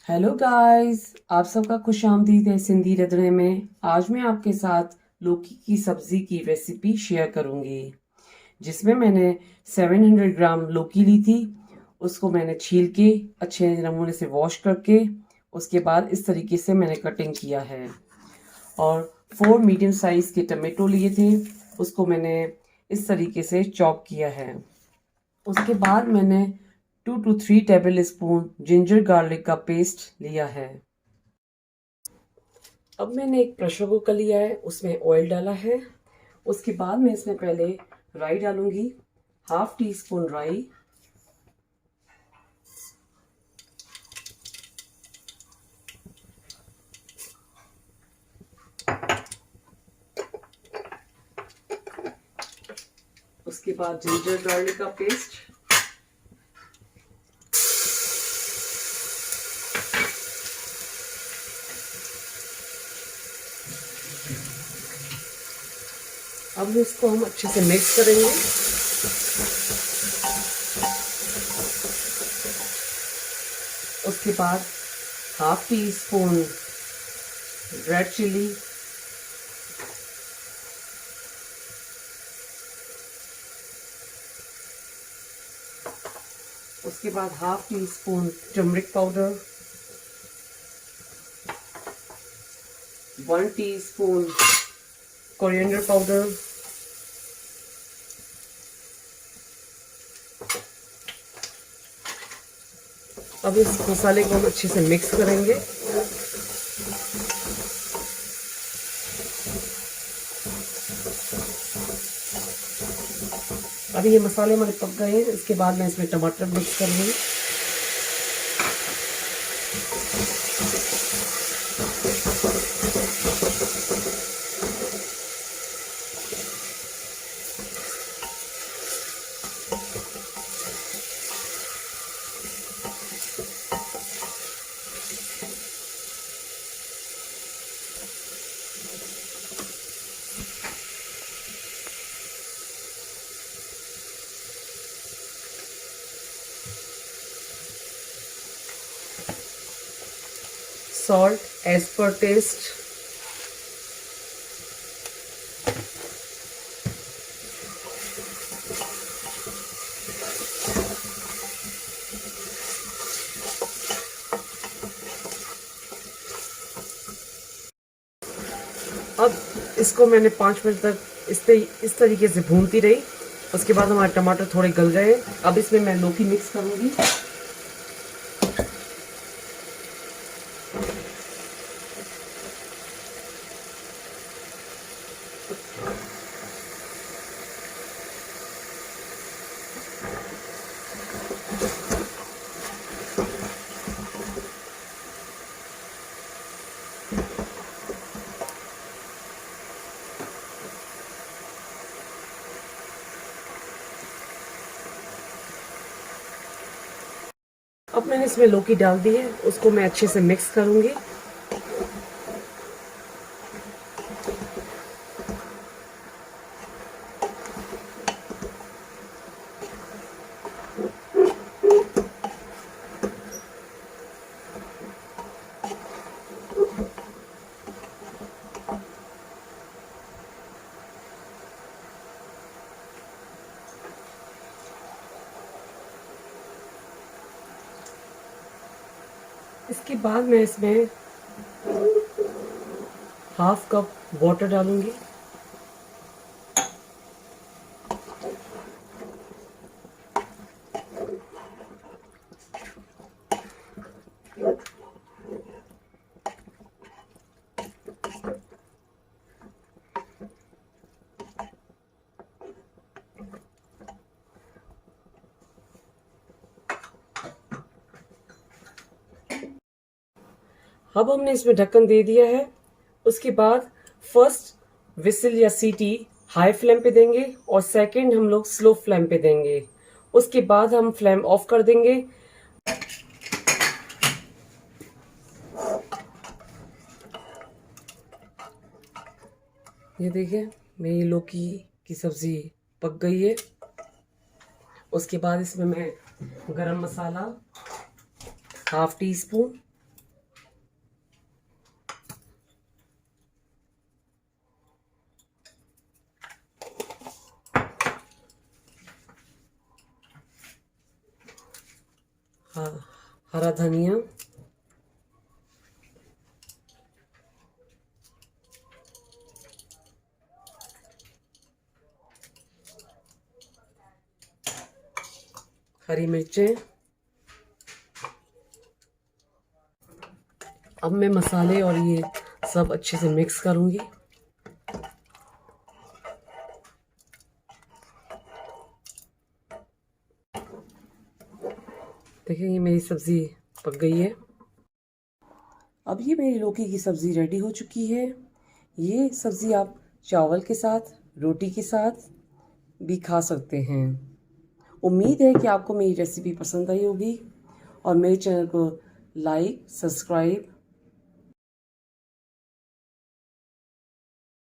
Hello guys, आप सबका खुश आमदीद है सिंधी रंधणे में। आज मैं आपके साथ लौकी की सब्जी की रेसिपी शेयर करूंगी, जिसमें मैंने 700 ग्राम लौकी ली थी। उसको मैंने छील के अच्छे नमूने से वॉश करके उसके बाद इस तरीके से मैंने कटिंग किया है। और 4 मीडियम साइज के टमाटो लिए थे, उसको मैंने इस तरीके से चॉप किया है। उसके बाद मैंने 2 to 3 table spoon ginger garlic का पेस्ट लिया है। अब मैंने एक प्रेशर कुकर लिया है, उसमें ऑयल डाला है। उसके बाद मैं इसमें पहले राई डालूंगी, हाफ टी स्पून राई। उसके बाद जिंजर गार्लिक का पेस्ट। अब इसको हम अच्छे से मिक्स करेंगे। उसके बाद half teaspoon red chilli, उसके बाद half teaspoon turmeric powder, 1 teaspoon coriander powder, अब इस मसाले को हम अच्छे से मिक्स करेंगे। अभी ये मसाले हमारे पक गए हैं। इसके बाद मैं इसमें टमाटर मिक्स करूंगी। Salt as per taste। अब इसको मैंने 5 मिनट तक इस तरीके से भूनती रही। उसके बाद हमारे टमाटर थोड़े गल गए। अब इसमें मैं लौकी मिक्स करूंगी। अब मैंने इसमें लौकी डाल दी है, उसको मैं अच्छे से मिक्स करूंगी। इसके बाद मैं इसमें हाफ कप वाटर डालूंगी। अब हमने इसमें ढक्कन दे दिया है। उसके बाद फर्स्ट विसिल या सीटी हाई फ्लेम पे देंगे और सेकंड हम लोग स्लो फ्लेम पे देंगे। उसके बाद हम फ्लेम ऑफ कर देंगे। ये देखिए, मेरी लौकी की सब्जी पक गई है। उसके बाद इसमें मैं गरम मसाला हाफ टी स्पून, हरा धनिया, हरी मिर्चें। अब मैं मसाले और ये सब अच्छे से मिक्स करूंगी। देखिए ये मेरी सब्ज़ी पक गई है। अब ये मेरी लौकी की सब्ज़ी रेडी हो चुकी है। ये सब्ज़ी आप चावल के साथ, रोटी के साथ भी खा सकते हैं। उम्मीद है कि आपको मेरी रेसिपी पसंद आई होगी और मेरे चैनल को लाइक, सब्सक्राइब